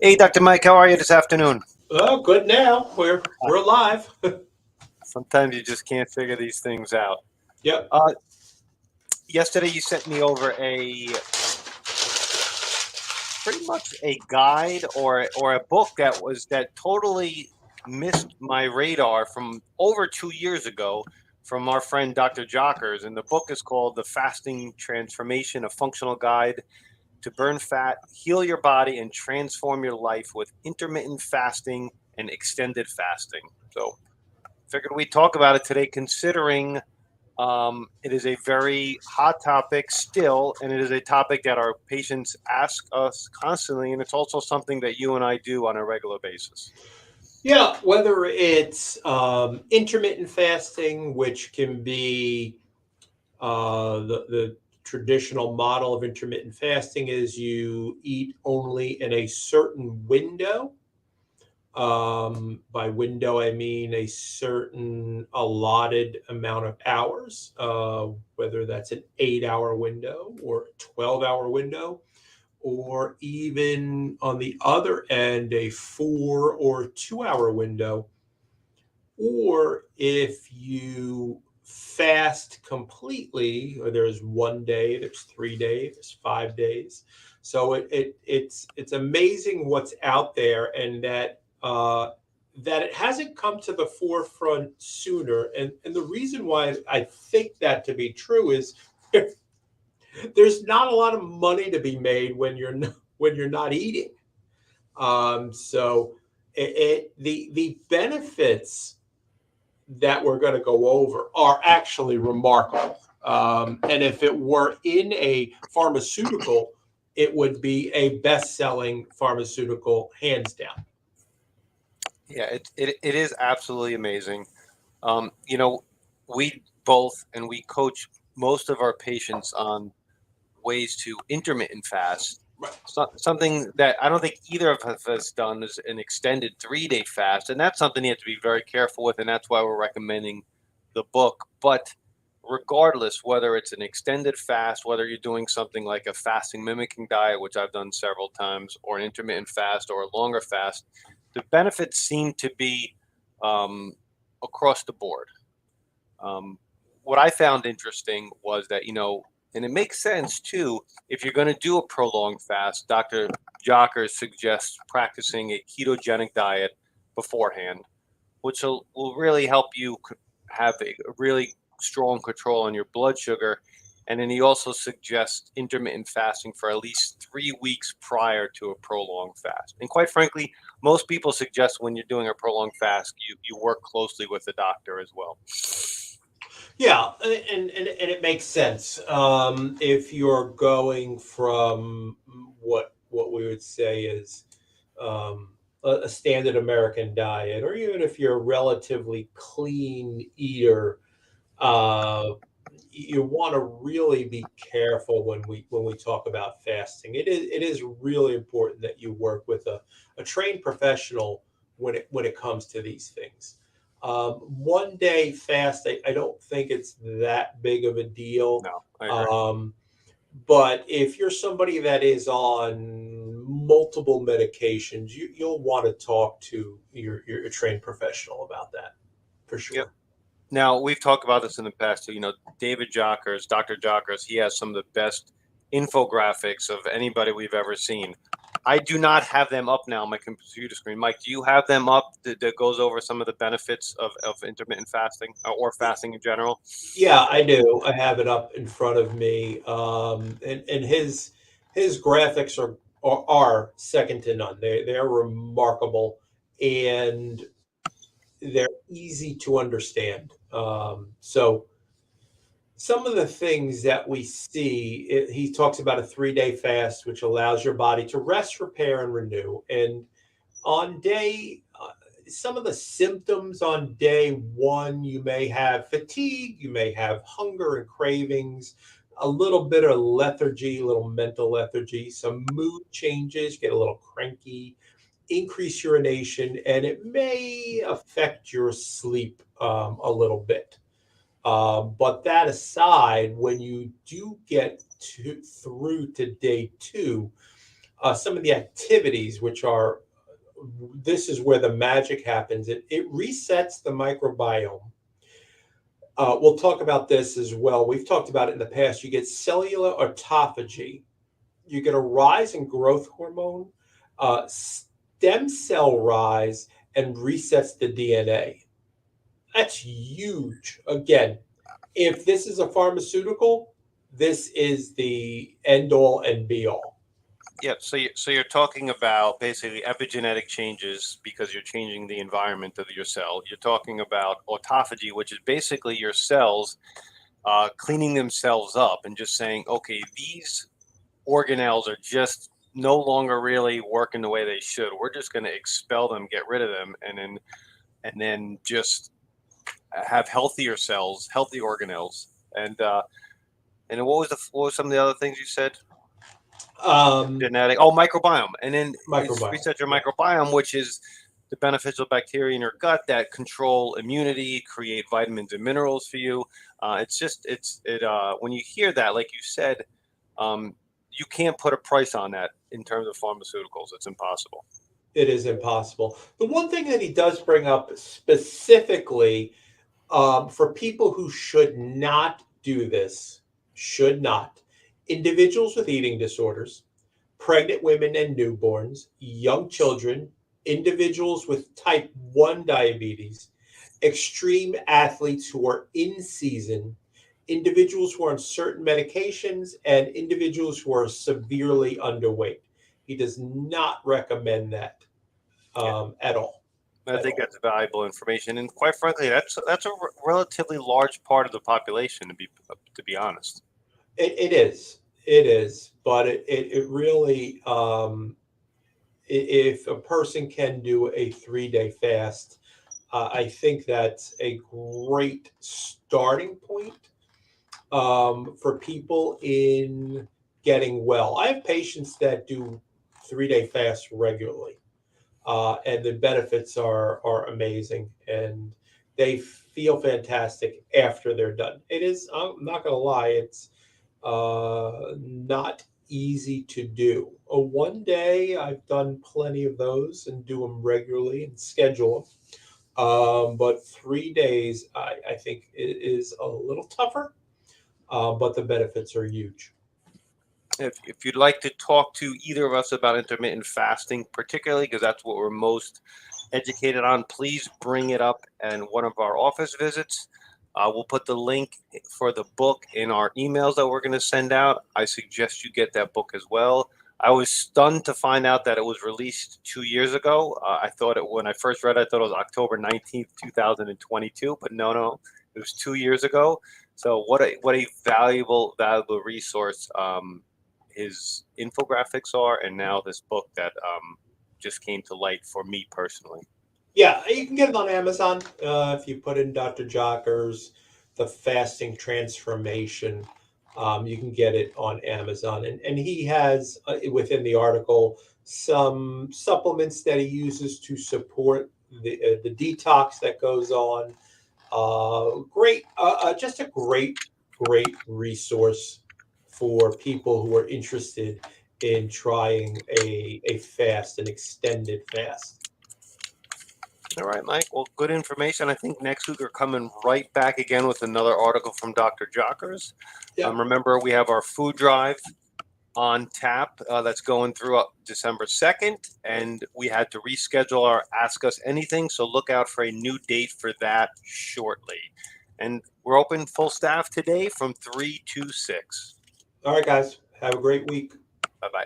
Hey, Dr. Mike, how are you this afternoon? Oh, good now. We're alive. Sometimes you just can't figure these things out. Yep. Uh, Yesterday you sent me over a pretty much a guide or a book that totally missed my radar from over 2 years ago from our friend Dr. Jockers, and the book is called "The Fasting Transformation: A Functional Guide to Burn Fat, Heal Your Body, and Transform Your Life with Intermittent Fasting and Extended Fasting." So, figured we'd talk about it today, considering it is a very hot topic still, and it is a topic that our patients ask us constantly, and it's also something that you and I do on a regular basis. Yeah, whether it's intermittent fasting, which can be the traditional model of intermittent fasting is you eat only in a certain window. By window, I mean a certain allotted amount of hours, whether that's an 8 hour window or a 12-hour window, or even on the other end, a 4 or 2 hour window. Or if you fast completely, or there's 1 day, there's 3 days, there's 5 days. So it's amazing what's out there, and that it hasn't come to the forefront sooner. And the reason why I think that to be true is there's not a lot of money to be made when you're not eating. So the benefits that we're going to go over are actually remarkable. And if it were in a pharmaceutical, it would be a best-selling pharmaceutical, hands down. Yeah, it is absolutely amazing. You know, we both and we coach most of our patients on ways to intermittent fast. Something that I don't think either of us has done is an extended 3 day fast, and that's something you have to be very careful with, and that's why we're recommending the book. But regardless, whether it's an extended fast, whether you're doing something like a fasting mimicking diet, which I've done several times, or an intermittent fast or a longer fast, the benefits seem to be um, across the board. Um, what I found interesting was that, and it makes sense too, if you're going to do a prolonged fast, Dr. Jocker suggests practicing a ketogenic diet beforehand, which will really help you have a really strong control on your blood sugar. And then he also suggests intermittent fasting for at least 3 weeks prior to a prolonged fast. And quite frankly, most people suggest when you're doing a prolonged fast, you work closely with the doctor as well. Yeah, and it makes sense. If you're going from what we would say is um, a standard American diet, or even if you're a relatively clean eater, uh, you want to really be careful when we talk about fasting. It is really important that you work with a trained professional when it comes to these things. 1 day fast, I don't think it's that big of a deal. No, I agree. Um, but if you're somebody that is on multiple medications, you'll want to talk to your trained professional about that for Yep. sure. Now, we've talked about this in the past too. David Jockers, Dr. Jockers, he has some of the best infographics of anybody we've ever seen. I do not have them up now on my computer screen. Mike, do you have them up that goes over some of the benefits of intermittent fasting or fasting in general? Yeah, I do. I have it up in front of me, and his graphics are second to none. They're remarkable, and they're easy to understand. So some of the things that we see, he talks about a 3 day fast, which allows your body to rest, repair, and renew. And on some of the symptoms on day one, you may have fatigue, you may have hunger and cravings, a little bit of lethargy, a little mental lethargy, some mood changes, get a little cranky, increase urination, and it may affect your sleep a little bit. But that aside, when you do get through to day two, some of the activities, which are this is where the magic happens. It resets the microbiome. We'll talk about this as well. We've talked about it in the past. You get cellular autophagy, you get a rise in growth hormone, stem cell rise, and resets the DNA. That's huge. Again, if this is a pharmaceutical, this is the end all and be all. Yeah, so you're talking about basically epigenetic changes because you're changing the environment of your cell. You're talking about autophagy, which is basically your cells cleaning themselves up and just saying, okay, these organelles are just no longer really working the way they should. We're just going to expel them, get rid of them, and then just have healthier cells, healthy organelles. And what was some of the other things you said? Genetic. Oh, microbiome, and then it's Microbiome. reset your Yeah. microbiome, which is the beneficial bacteria in your gut that control immunity, create vitamins and minerals for you. When you hear that, like you said, you can't put a price on that in terms of pharmaceuticals. It's impossible. It is impossible. The one thing that he does bring up specifically for people who should not do this, should not, individuals with eating disorders, pregnant women and newborns, young children, individuals with type 1 diabetes, extreme athletes who are in season, individuals who are on certain medications, and individuals who are severely underweight. He does not recommend that Yeah, at all. I At think all. that's valuable information, and quite frankly, that's a relatively large part of the population, to be honest. It is. It is. But it really, if a person can do a 3 day fast, I think that's a great starting point for people in getting well. I have patients that do 3 day fasts regularly, and the benefits are amazing, and they feel fantastic after they're done. It is. I'm not going to lie. It's not easy to do. A 1 day, I've done plenty of those and do them regularly and schedule them. But 3 days, I think is a little tougher, but the benefits are huge. If you'd like to talk to either of us about intermittent fasting, particularly because that's what we're most educated on, please bring it up in one of our office visits. We'll put the link for the book in our emails that we're going to send out. I suggest you get that book as well. I was stunned to find out that it was released 2 years ago. I thought when I first read it, I thought it was October 19th, 2022, but no, it was 2 years ago. So what a valuable resource his infographics are, and now this book that just came to light for me personally. Yeah, you can get it on Amazon if you put in Dr. Jocker's The Fasting Transformation. You can get it on Amazon. And he has within the article some supplements that he uses to support the detox that goes on. Just a great resource for people who are interested in trying a fast, an extended fast. All right, Mike. Well, good information. I think next week we're coming right back again with another article from Dr. Jockers. Yeah. Remember, we have our food drive on tap that's going through December 2nd, and we had to reschedule our Ask Us Anything, so look out for a new date for that shortly. And we're open full staff today from 3 to 6. All right, guys. Have a great week. Bye-bye.